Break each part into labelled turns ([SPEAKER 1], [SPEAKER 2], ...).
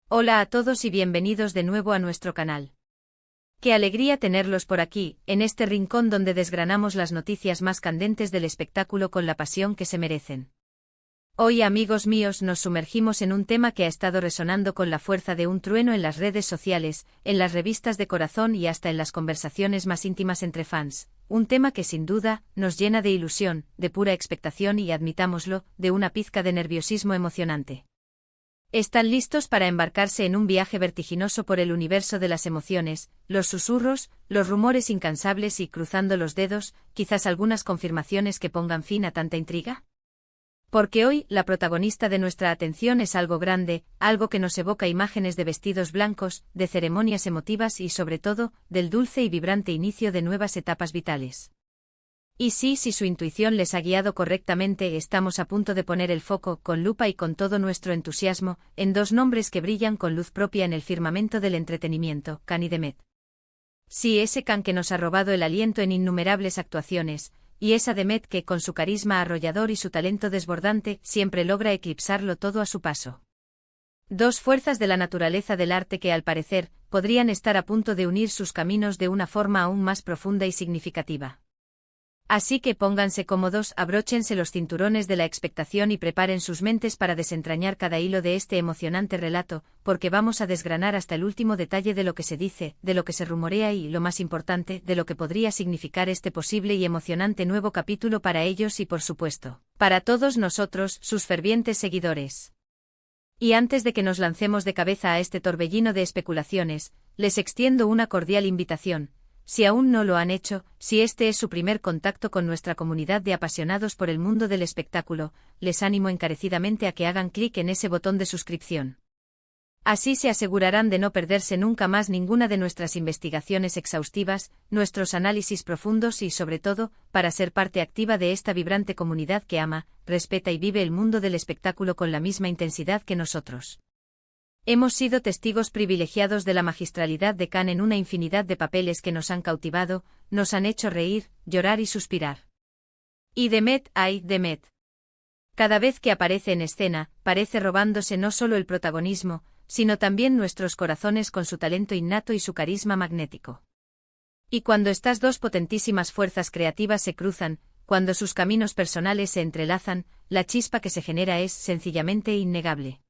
[SPEAKER 1] Hola a todos y bienvenidos de nuevo a nuestro canal. Qué alegría tenerlos por aquí, en este rincón donde desgranamos las noticias más candentes del espectáculo con la pasión que se merecen. Hoy, amigos míos, nos sumergimos en un tema que ha estado resonando con la fuerza de un trueno en las redes sociales, en las revistas de corazón y hasta en las conversaciones más íntimas entre fans. Un tema que sin duda nos llena de ilusión, de pura expectación y, admitámoslo, de una pizca de nerviosismo emocionante. Están listos para embarcarse en un viaje vertiginoso por el universo de las emociones, los susurros, los rumores incansables y, cruzando los dedos, quizás algunas confirmaciones que pongan fin a tanta intriga. Porque hoy, la protagonista de nuestra atención es algo grande, algo que nos evoca imágenes de vestidos blancos, de ceremonias emotivas y, sobre todo, del dulce y vibrante inicio de nuevas etapas vitales. Y sí, si su intuición les ha guiado correctamente, estamos a punto de poner el foco, con lupa y con todo nuestro entusiasmo, en dos nombres que brillan con luz propia en el firmamento del entretenimiento, Khan y Demet. Sí, ese Khan que nos ha robado el aliento en innumerables actuaciones, y esa Demet que, con su carisma arrollador y su talento desbordante, siempre logra eclipsarlo todo a su paso. Dos fuerzas de la naturaleza del arte que, al parecer, podrían estar a punto de unir sus caminos de una forma aún más profunda y significativa. Así que pónganse cómodos, abróchense los cinturones de la expectación y preparen sus mentes para desentrañar cada hilo de este emocionante relato, porque vamos a desgranar hasta el último detalle de lo que se dice, de lo que se rumorea y, lo más importante, de lo que podría significar este posible y emocionante nuevo capítulo para ellos y, por supuesto, para todos nosotros, sus fervientes seguidores. Y antes de que nos lancemos de cabeza a este torbellino de especulaciones, les extiendo una cordial invitación. Si aún no lo han hecho, si este es su primer contacto con nuestra comunidad de apasionados por el mundo del espectáculo, les animo encarecidamente a que hagan clic en ese botón de suscripción. Así se asegurarán de no perderse nunca más ninguna de nuestras investigaciones exhaustivas, nuestros análisis profundos y, sobre todo, para ser parte activa de esta vibrante comunidad que ama, respeta y vive el mundo del espectáculo con la misma intensidad que nosotros. Hemos sido testigos privilegiados de la magistralidad de Khan en una infinidad de papeles que nos han cautivado, nos han hecho reír, llorar y suspirar. Y Demet, ay, Demet. Cada vez que aparece en escena, parece robándose no solo el protagonismo, sino también nuestros corazones con su talento innato y su carisma magnético. Y cuando estas dos potentísimas fuerzas creativas se cruzan, cuando sus caminos personales se entrelazan, la chispa que se genera es sencillamente innegable.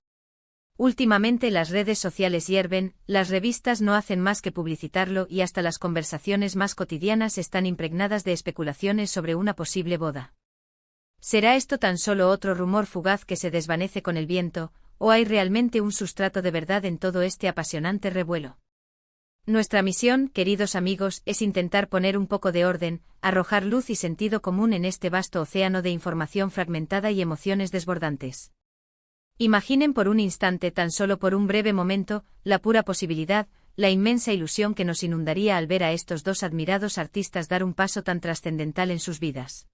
[SPEAKER 1] Últimamente las redes sociales hierven, las revistas no hacen más que publicitarlo y hasta las conversaciones más cotidianas están impregnadas de especulaciones sobre una posible boda. ¿Será esto tan solo otro rumor fugaz que se desvanece con el viento, o hay realmente un sustrato de verdad en todo este apasionante revuelo? Nuestra misión, queridos amigos, es intentar poner un poco de orden, arrojar luz y sentido común en este vasto océano de información fragmentada y emociones desbordantes. Imaginen por un instante, tan solo por un breve momento, la pura posibilidad, la inmensa ilusión que nos inundaría al ver a estos dos admirados artistas dar un paso tan trascendental en sus vidas.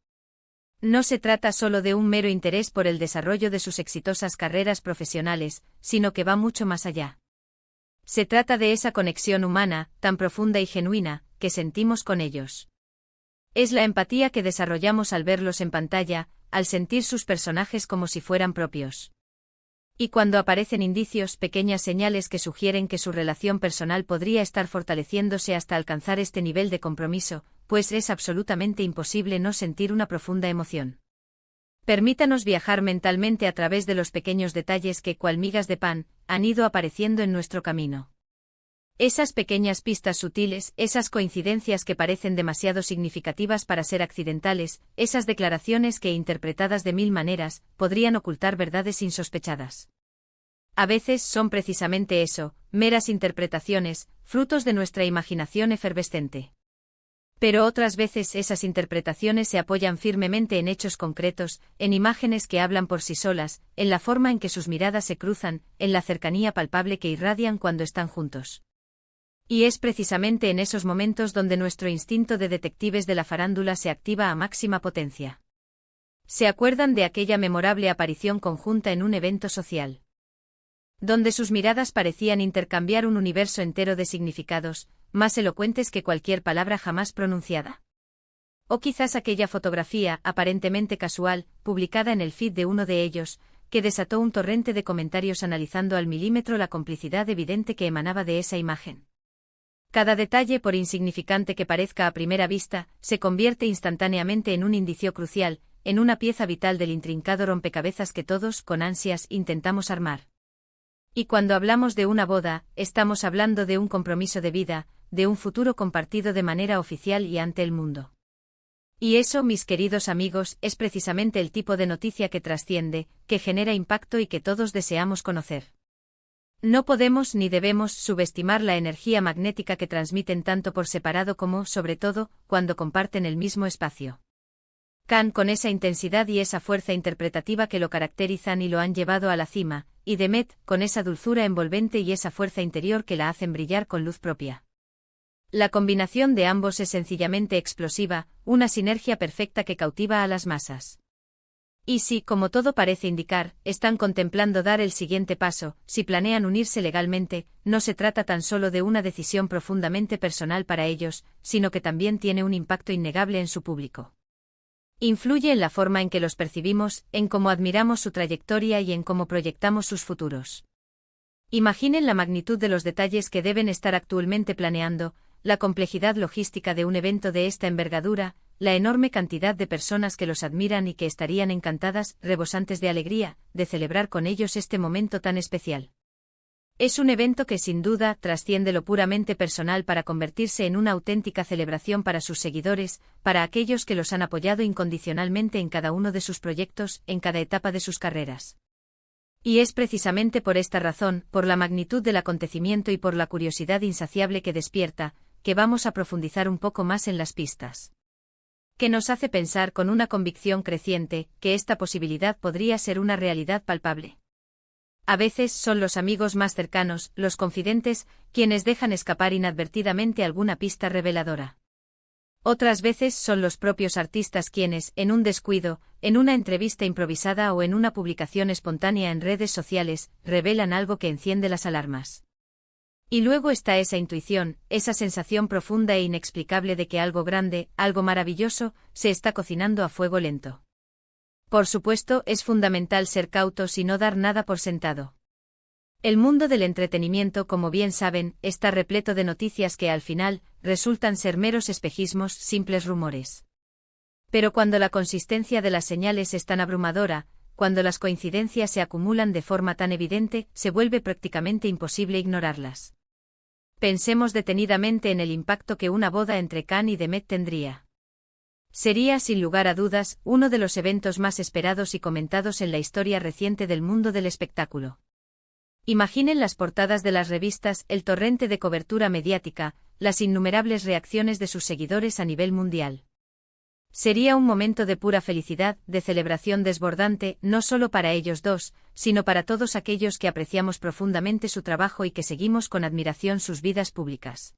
[SPEAKER 1] No se trata solo de un mero interés por el desarrollo de sus exitosas carreras profesionales, sino que va mucho más allá. Se trata de esa conexión humana, tan profunda y genuina, que sentimos con ellos. Es la empatía que desarrollamos al verlos en pantalla, al sentir sus personajes como si fueran propios. Y cuando aparecen indicios, pequeñas señales que sugieren que su relación personal podría estar fortaleciéndose hasta alcanzar este nivel de compromiso, pues es absolutamente imposible no sentir una profunda emoción. Permítanos viajar mentalmente a través de los pequeños detalles que, cual migas de pan, han ido apareciendo en nuestro camino. Esas pequeñas pistas sutiles, esas coincidencias que parecen demasiado significativas para ser accidentales, esas declaraciones que, interpretadas de mil maneras, podrían ocultar verdades insospechadas. A veces son precisamente eso, meras interpretaciones, frutos de nuestra imaginación efervescente. Pero otras veces esas interpretaciones se apoyan firmemente en hechos concretos, en imágenes que hablan por sí solas, en la forma en que sus miradas se cruzan, en la cercanía palpable que irradian cuando están juntos. Y es precisamente en esos momentos donde nuestro instinto de detectives de la farándula se activa a máxima potencia. ¿Se acuerdan de aquella memorable aparición conjunta en un evento social? Donde sus miradas parecían intercambiar un universo entero de significados, más elocuentes que cualquier palabra jamás pronunciada. O quizás aquella fotografía, aparentemente casual, publicada en el feed de uno de ellos, que desató un torrente de comentarios analizando al milímetro la complicidad evidente que emanaba de esa imagen. Cada detalle, por insignificante que parezca a primera vista, se convierte instantáneamente en un indicio crucial, en una pieza vital del intrincado rompecabezas que todos, con ansias, intentamos armar. Y cuando hablamos de una boda, estamos hablando de un compromiso de vida, de un futuro compartido de manera oficial y ante el mundo. Y eso, mis queridos amigos, es precisamente el tipo de noticia que trasciende, que genera impacto y que todos deseamos conocer. No podemos ni debemos subestimar la energía magnética que transmiten tanto por separado como, sobre todo, cuando comparten el mismo espacio. Khan con esa intensidad y esa fuerza interpretativa que lo caracterizan y lo han llevado a la cima, y Demet con esa dulzura envolvente y esa fuerza interior que la hacen brillar con luz propia. La combinación de ambos es sencillamente explosiva, una sinergia perfecta que cautiva a las masas. Y si, como todo parece indicar, están contemplando dar el siguiente paso, si planean unirse legalmente, no se trata tan solo de una decisión profundamente personal para ellos, sino que también tiene un impacto innegable en su público. Influye en la forma en que los percibimos, en cómo admiramos su trayectoria y en cómo proyectamos sus futuros. Imaginen la magnitud de los detalles que deben estar actualmente planeando, la complejidad logística de un evento de esta envergadura, la enorme cantidad de personas que los admiran y que estarían encantadas, rebosantes de alegría, de celebrar con ellos este momento tan especial. Es un evento que sin duda trasciende lo puramente personal para convertirse en una auténtica celebración para sus seguidores, para aquellos que los han apoyado incondicionalmente en cada uno de sus proyectos, en cada etapa de sus carreras. Y es precisamente por esta razón, por la magnitud del acontecimiento y por la curiosidad insaciable que despierta, que vamos a profundizar un poco más en las pistas. Que nos hace pensar con una convicción creciente que esta posibilidad podría ser una realidad palpable. A veces son los amigos más cercanos, los confidentes, quienes dejan escapar inadvertidamente alguna pista reveladora. Otras veces son los propios artistas quienes, en un descuido, en una entrevista improvisada o en una publicación espontánea en redes sociales, revelan algo que enciende las alarmas. Y luego está esa intuición, esa sensación profunda e inexplicable de que algo grande, algo maravilloso, se está cocinando a fuego lento. Por supuesto, es fundamental ser cautos y no dar nada por sentado. El mundo del entretenimiento, como bien saben, está repleto de noticias que al final resultan ser meros espejismos, simples rumores. Pero cuando la consistencia de las señales es tan abrumadora, cuando las coincidencias se acumulan de forma tan evidente, se vuelve prácticamente imposible ignorarlas. Pensemos detenidamente en el impacto que una boda entre Khan y Demet tendría. Sería, sin lugar a dudas, uno de los eventos más esperados y comentados en la historia reciente del mundo del espectáculo. Imaginen las portadas de las revistas, el torrente de cobertura mediática, las innumerables reacciones de sus seguidores a nivel mundial. Sería un momento de pura felicidad, de celebración desbordante, no solo para ellos dos, sino para todos aquellos que apreciamos profundamente su trabajo y que seguimos con admiración sus vidas públicas.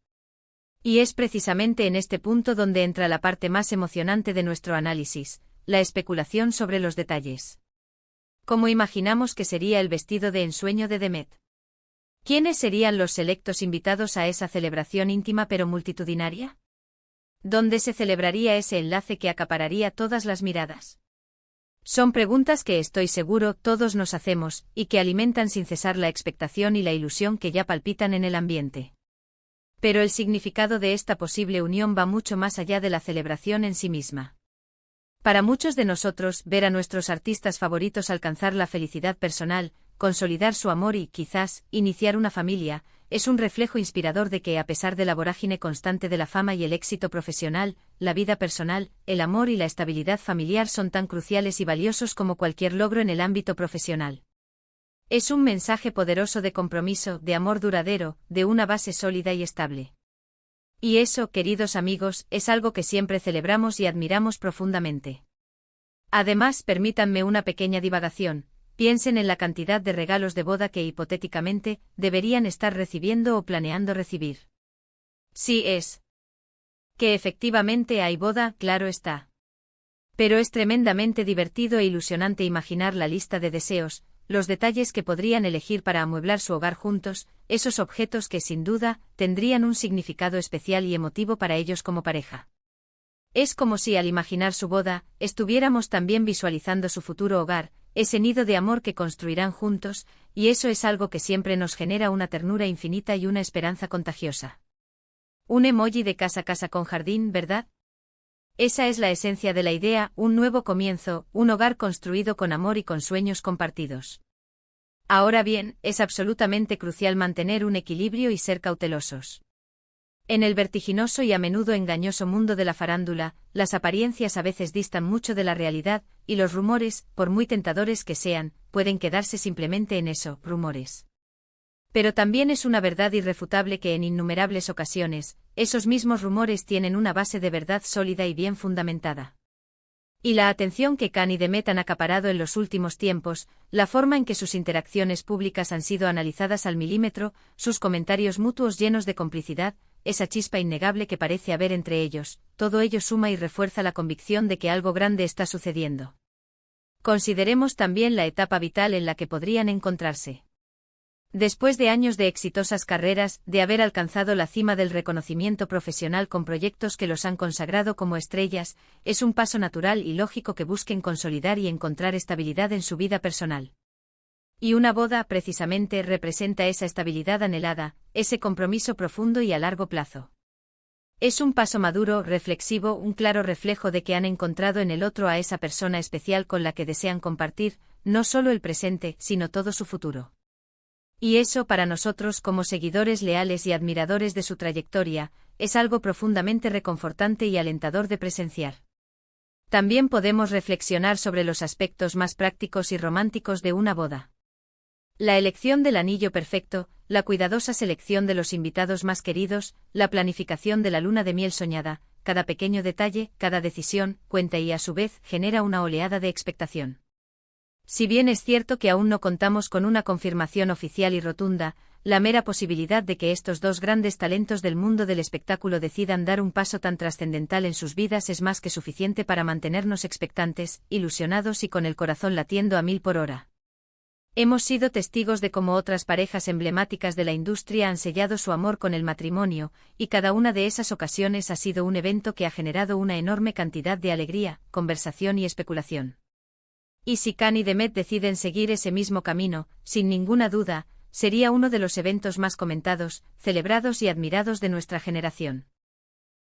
[SPEAKER 1] Y es precisamente en este punto donde entra la parte más emocionante de nuestro análisis, la especulación sobre los detalles. ¿Cómo imaginamos que sería el vestido de ensueño de Demet? ¿Quiénes serían los selectos invitados a esa celebración íntima pero multitudinaria? ¿Dónde se celebraría ese enlace que acapararía todas las miradas? Son preguntas que estoy seguro todos nos hacemos, y que alimentan sin cesar la expectación y la ilusión que ya palpitan en el ambiente. Pero el significado de esta posible unión va mucho más allá de la celebración en sí misma. Para muchos de nosotros, ver a nuestros artistas favoritos alcanzar la felicidad personal, consolidar su amor y, quizás, iniciar una familia, es un reflejo inspirador de que, a pesar de la vorágine constante de la fama y el éxito profesional, la vida personal, el amor y la estabilidad familiar son tan cruciales y valiosos como cualquier logro en el ámbito profesional. Es un mensaje poderoso de compromiso, de amor duradero, de una base sólida y estable. Y eso, queridos amigos, es algo que siempre celebramos y admiramos profundamente. Además, permítanme una pequeña divagación. Piensen en la cantidad de regalos de boda que hipotéticamente deberían estar recibiendo o planeando recibir. Sí es. Que efectivamente hay boda, claro está. Pero es tremendamente divertido e ilusionante imaginar la lista de deseos, los detalles que podrían elegir para amueblar su hogar juntos, esos objetos que sin duda tendrían un significado especial y emotivo para ellos como pareja. Es como si al imaginar su boda, estuviéramos también visualizando su futuro hogar, ese nido de amor que construirán juntos, y eso es algo que siempre nos genera una ternura infinita y una esperanza contagiosa. Un emoji de casa con jardín, ¿verdad? Esa es la esencia de la idea, un nuevo comienzo, un hogar construido con amor y con sueños compartidos. Ahora bien, es absolutamente crucial mantener un equilibrio y ser cautelosos. En el vertiginoso y a menudo engañoso mundo de la farándula, las apariencias a veces distan mucho de la realidad, y los rumores, por muy tentadores que sean, pueden quedarse simplemente en eso, rumores. Pero también es una verdad irrefutable que en innumerables ocasiones, esos mismos rumores tienen una base de verdad sólida y bien fundamentada. Y la atención que Khan y Demet han acaparado en los últimos tiempos, la forma en que sus interacciones públicas han sido analizadas al milímetro, sus comentarios mutuos llenos de complicidad, esa chispa innegable que parece haber entre ellos, todo ello suma y refuerza la convicción de que algo grande está sucediendo. Consideremos también la etapa vital en la que podrían encontrarse. Después de años de exitosas carreras, de haber alcanzado la cima del reconocimiento profesional con proyectos que los han consagrado como estrellas, es un paso natural y lógico que busquen consolidar y encontrar estabilidad en su vida personal. Y una boda, precisamente, representa esa estabilidad anhelada, ese compromiso profundo y a largo plazo. Es un paso maduro, reflexivo, un claro reflejo de que han encontrado en el otro a esa persona especial con la que desean compartir, no solo el presente, sino todo su futuro. Y eso para nosotros como seguidores leales y admiradores de su trayectoria, es algo profundamente reconfortante y alentador de presenciar. También podemos reflexionar sobre los aspectos más prácticos y románticos de una boda. La elección del anillo perfecto, la cuidadosa selección de los invitados más queridos, la planificación de la luna de miel soñada, cada pequeño detalle, cada decisión, cuenta y a su vez genera una oleada de expectación. Si bien es cierto que aún no contamos con una confirmación oficial y rotunda, la mera posibilidad de que estos dos grandes talentos del mundo del espectáculo decidan dar un paso tan trascendental en sus vidas es más que suficiente para mantenernos expectantes, ilusionados y con el corazón latiendo a 1000 por hora. Hemos sido testigos de cómo otras parejas emblemáticas de la industria han sellado su amor con el matrimonio, y cada una de esas ocasiones ha sido un evento que ha generado una enorme cantidad de alegría, conversación y especulación. Y si Khan y Demet deciden seguir ese mismo camino, sin ninguna duda, sería uno de los eventos más comentados, celebrados y admirados de nuestra generación.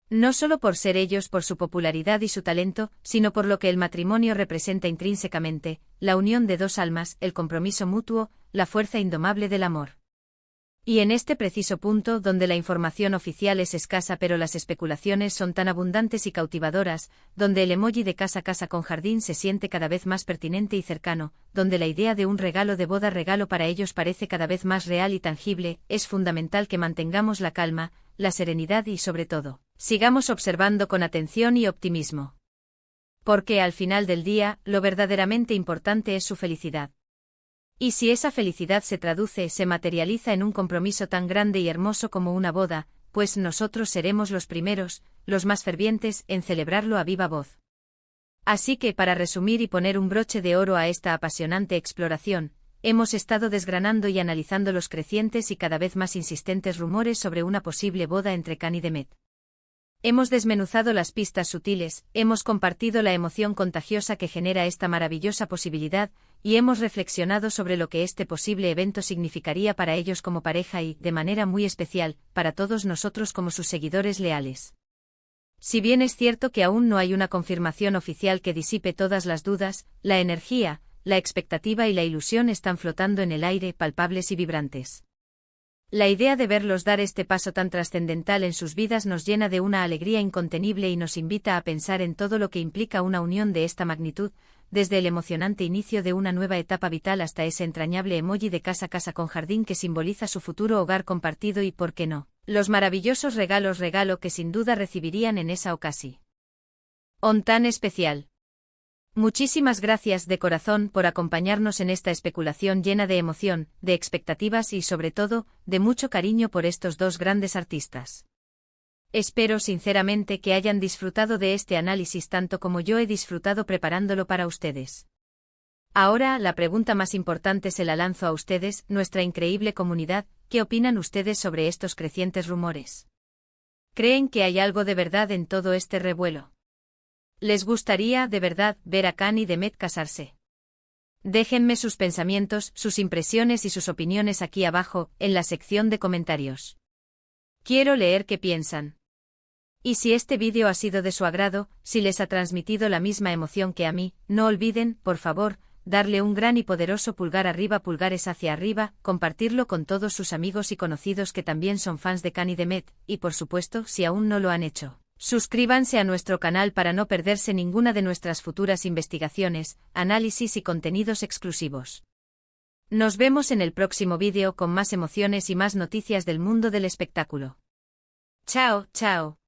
[SPEAKER 1] No solo por ser ellos por su popularidad y su talento, sino por lo que el matrimonio representa intrínsecamente, la unión de dos almas, el compromiso mutuo, la fuerza indomable del amor. Y en este preciso punto donde la información oficial es escasa pero las especulaciones son tan abundantes y cautivadoras, donde el emoji de casa con jardín se siente cada vez más pertinente y cercano, donde la idea de un regalo de boda regalo para ellos parece cada vez más real y tangible, es fundamental que mantengamos la calma, la serenidad y sobre todo, sigamos observando con atención y optimismo. Porque al final del día, lo verdaderamente importante es su felicidad. Y si esa felicidad se materializa en un compromiso tan grande y hermoso como una boda, pues nosotros seremos los primeros, los más fervientes, en celebrarlo a viva voz. Así que para resumir y poner un broche de oro a esta apasionante exploración, hemos estado desgranando y analizando los crecientes y cada vez más insistentes rumores sobre una posible boda entre Khan y Demet. Hemos desmenuzado las pistas sutiles, hemos compartido la emoción contagiosa que genera esta maravillosa posibilidad, y hemos reflexionado sobre lo que este posible evento significaría para ellos como pareja y, de manera muy especial, para todos nosotros como sus seguidores leales. Si bien es cierto que aún no hay una confirmación oficial que disipe todas las dudas, la energía, la expectativa y la ilusión están flotando en el aire, palpables y vibrantes. La idea de verlos dar este paso tan trascendental en sus vidas nos llena de una alegría incontenible y nos invita a pensar en todo lo que implica una unión de esta magnitud, desde el emocionante inicio de una nueva etapa vital hasta ese entrañable emoji de casa con jardín que simboliza su futuro hogar compartido y, ¿por qué no?, los maravillosos regalo que sin duda recibirían en esa ocasión tan especial. Muchísimas gracias de corazón por acompañarnos en esta especulación llena de emoción, de expectativas y sobre todo, de mucho cariño por estos dos grandes artistas. Espero sinceramente que hayan disfrutado de este análisis tanto como yo he disfrutado preparándolo para ustedes. Ahora, la pregunta más importante se la lanzo a ustedes, nuestra increíble comunidad, ¿qué opinan ustedes sobre estos crecientes rumores? ¿Creen que hay algo de verdad en todo este revuelo? ¿Les gustaría, de verdad, ver a Khan y Demet casarse? Déjenme sus pensamientos, sus impresiones y sus opiniones aquí abajo, en la sección de comentarios. Quiero leer qué piensan. Y si este vídeo ha sido de su agrado, si les ha transmitido la misma emoción que a mí, no olviden, por favor, darle un gran y poderoso pulgar arriba, pulgares hacia arriba, compartirlo con todos sus amigos y conocidos que también son fans de Khan y de Met, y por supuesto, si aún no lo han hecho, suscríbanse a nuestro canal para no perderse ninguna de nuestras futuras investigaciones, análisis y contenidos exclusivos. Nos vemos en el próximo vídeo con más emociones y más noticias del mundo del espectáculo. Chao, chao.